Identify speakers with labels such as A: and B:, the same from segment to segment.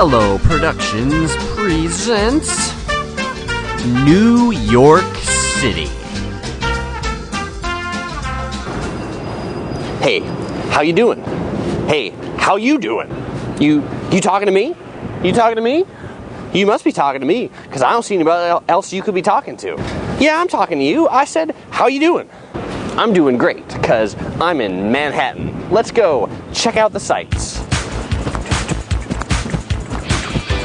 A: Yellow Productions presents New York City.
B: Hey, how you doing? Hey, how you doing? You talking to me? You talking to me? You must be talking to me, because I don't see anybody else you could be talking to. Yeah, I'm talking to you. I said, how you doing? I'm doing great, because I'm in Manhattan. Let's go check out the sights.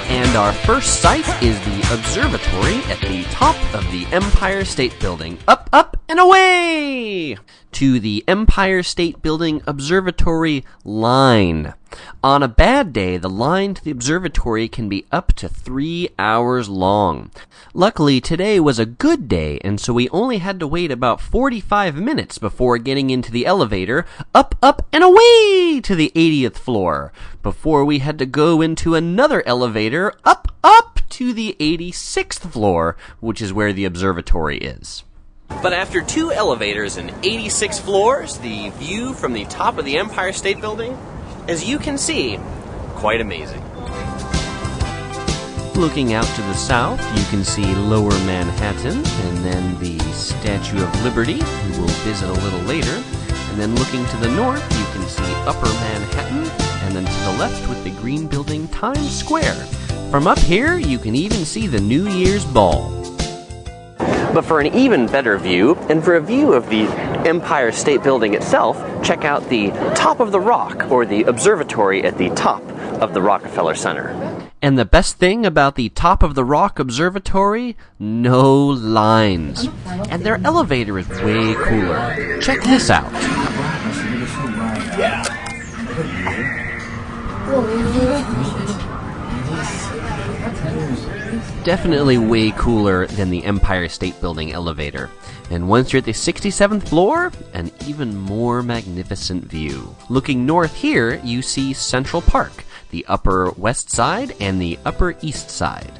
A: And our first site is the observatory at the top of the Empire State Building. Up, up, and away! To the Empire State Building Observatory line. On a bad day, the line to the observatory can be up to 3 hours long. Luckily, today was a good day, and so we only had to wait about 45 minutes before getting into the elevator, up, up, and away to the 80th floor, before we had to go into another elevator, up, up to the 86th floor, which is where the observatory is. But after 2 elevators and 86 floors, the view from the top of the Empire State Building, as you can see, quite amazing. Looking out to the south, you can see Lower Manhattan, and then the Statue of Liberty, who we'll visit a little later. And then looking to the north, you can see Upper Manhattan, and then to the left with the green building Times Square. From up here, you can even see the New Year's Ball. But for an even better view, and for a view of the Empire State Building itself, check out the top of the rock, or the observatory at the top of the Rockefeller Center. And the best thing about the top of the rock observatory? No lines. And their elevator is way cooler. Check this out. Yeah. Definitely way cooler than the Empire State Building elevator. And once you're at the 67th floor, an even more magnificent view. Looking north here, you see Central Park, the Upper West Side and the Upper East Side.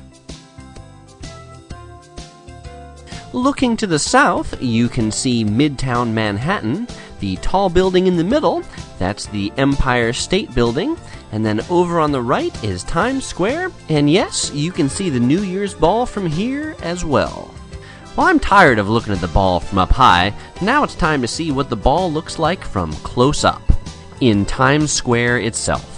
A: Looking to the south, you can see Midtown Manhattan, the tall building in the middle, that's the Empire State Building, and then over on the right is Times Square, and yes, you can see the New Year's Ball from here as well. Well, I'm tired of looking at the ball from up high. Now it's time to see what the ball looks like from close up, in Times Square itself.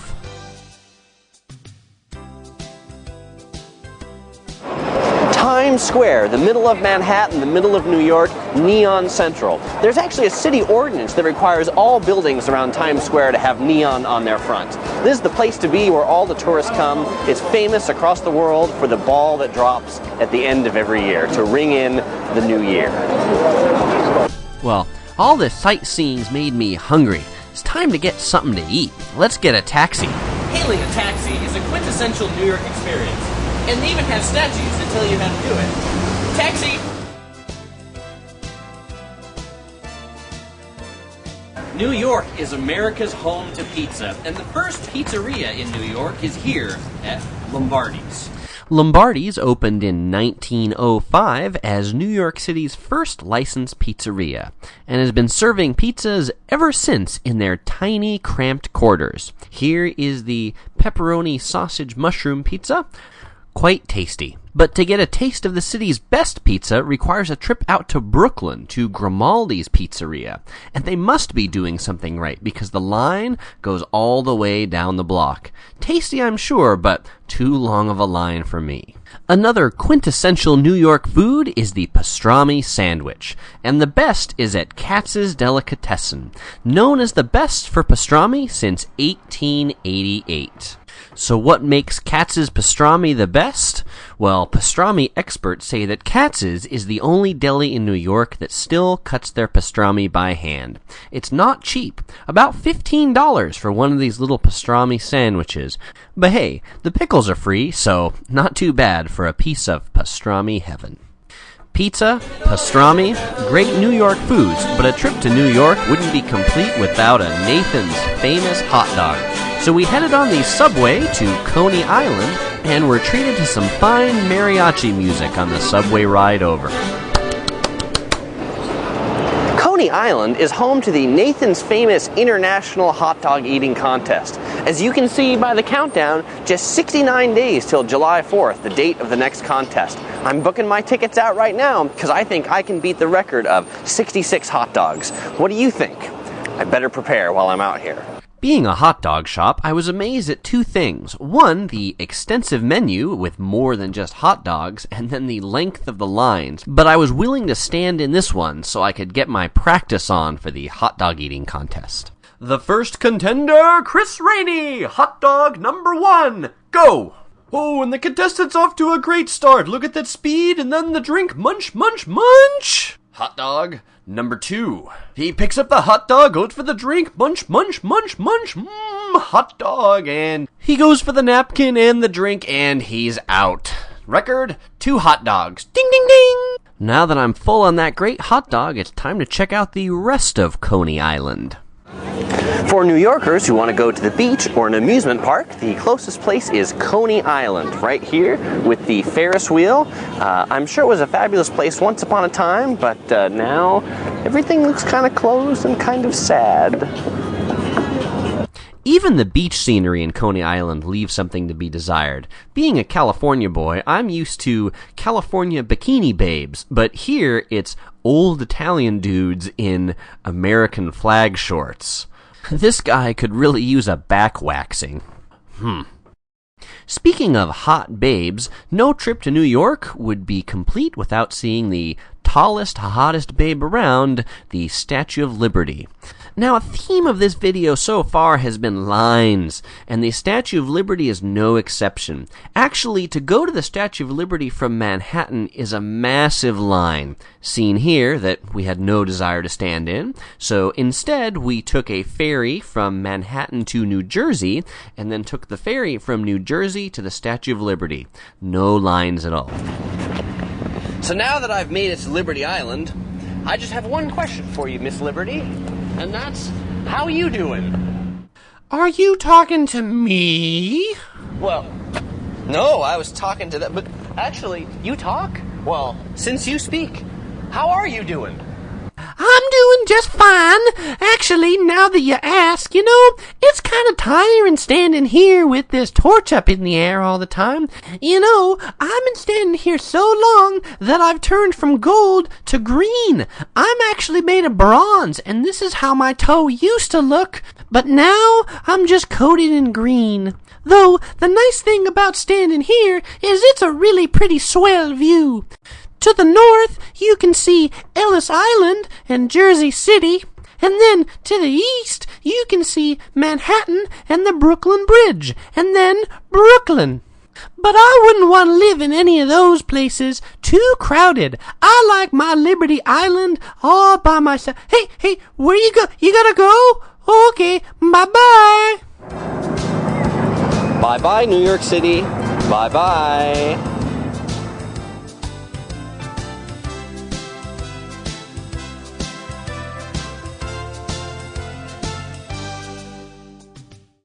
B: Times Square, the middle of Manhattan, the middle of New York, neon central. There's actually a city ordinance that requires all buildings around Times Square to have neon on their front. This is the place to be where all the tourists come. It's famous across the world for the ball that drops at the end of every year to ring in the new year.
A: Well, all this sightseeing's made me hungry. It's time to get something to eat. Let's get a taxi. Hailing a taxi is a quintessential New York experience. And they even have statues that tell you how to do it. Taxi! New York is America's home to pizza, and the first pizzeria in New York is here at Lombardis. Lombardis opened in 1905 as New York City's first licensed pizzeria, and has been serving pizzas ever since in their tiny, cramped quarters. Here is the pepperoni sausage mushroom pizza. Quite tasty. But to get a taste of the city's best pizza requires a trip out to Brooklyn to Grimaldis Pizzeria. And they must be doing something right because the line goes all the way down the block. Tasty, I'm sure, but too long of a line for me. Another quintessential New York food is the pastrami sandwich, and the best is at Katz's Delicatessen, known as the best for pastrami since 1888. So what makes Katz's pastrami the best? Well, pastrami experts say that Katz's is the only deli in New York that still cuts their pastrami by hand. It's not cheap, about $15 for one of these little pastrami sandwiches. But hey, the pickles are free, so not too bad for a piece of pastrami heaven. Pizza, pastrami, great New York foods, but a trip to New York wouldn't be complete without a Nathan's famous hot dog. So we headed on the subway to Coney Island, and were treated to some fine mariachi music on the subway ride over. Coney Island is home to the Nathan's famous International Hot Dog Eating Contest,
B: As you can see by the countdown, just 69 days till July 4th, the date of the next contest. I'm booking my tickets out right now because I think I can beat the record of 66 hot dogs. What do you think? I better prepare while I'm out here.
A: Being a hot dog shop, I was amazed at two things. One, the extensive menu with more than just hot dogs, and then the length of the lines. But I was willing to stand in this one so I could get my practice on for the hot dog eating contest. The first contender, Chris Rainey, hot dog number 1, go! Oh, and the contestant's off to a great start. Look at that speed, and then the drink, munch, munch, munch! Hot dog number 2. He picks up the hot dog, goes for the drink, munch, munch, munch, munch, hot dog, and he goes for the napkin and the drink, and he's out. Record, 2 hot dogs. Ding, ding, ding! Now that I'm full on that great hot dog, it's time to check out the rest of Coney Island.
B: For New Yorkers who want to go to the beach or an amusement park, the closest place is Coney Island, right here with the Ferris wheel. I'm sure it was a fabulous place once upon a time, but now everything looks kind of closed and kind of sad.
A: Even the beach scenery in Coney Island leaves something to be desired. Being a California boy, I'm used to California bikini babes, but here it's old Italian dudes in American flag shorts. This guy could really use a back waxing. Speaking of hot babes, no trip to New York would be complete without seeing the tallest, hottest babe around, the Statue of Liberty. Now, a theme of this video so far has been lines, and the Statue of Liberty is no exception. Actually, to go to the Statue of Liberty from Manhattan is a massive line, seen here that we had no desire to stand in, so instead we took a ferry from Manhattan to New Jersey, and then took the ferry from New Jersey to the Statue of Liberty. No lines at all.
B: So now that I've made it to Liberty Island, I just have one question for you, Miss Liberty. And that's, how you doing?
A: Are you talking to me?
B: Well, no, I was talking to that, but actually, you talk? Well, since you speak, how are you doing?
C: I'm doing just fine. Actually, now that you ask, it's kind of tiring standing here with this torch up in the air all the time. I've been standing here so long that I've turned from gold to green. I'm actually made of bronze, and this is how my toe used to look, but now I'm just coated in green. Though, the nice thing about standing here is it's a really pretty swell view. To the north, you can see Ellis Island and Jersey City, and then to the east, you can see Manhattan and the Brooklyn Bridge, and then Brooklyn. But I wouldn't want to live in any of those places. Too crowded. I like my Liberty Island all by myself. Hey, where you go? You gotta go? Okay, bye-bye.
B: Bye-bye, New York City. Bye-bye.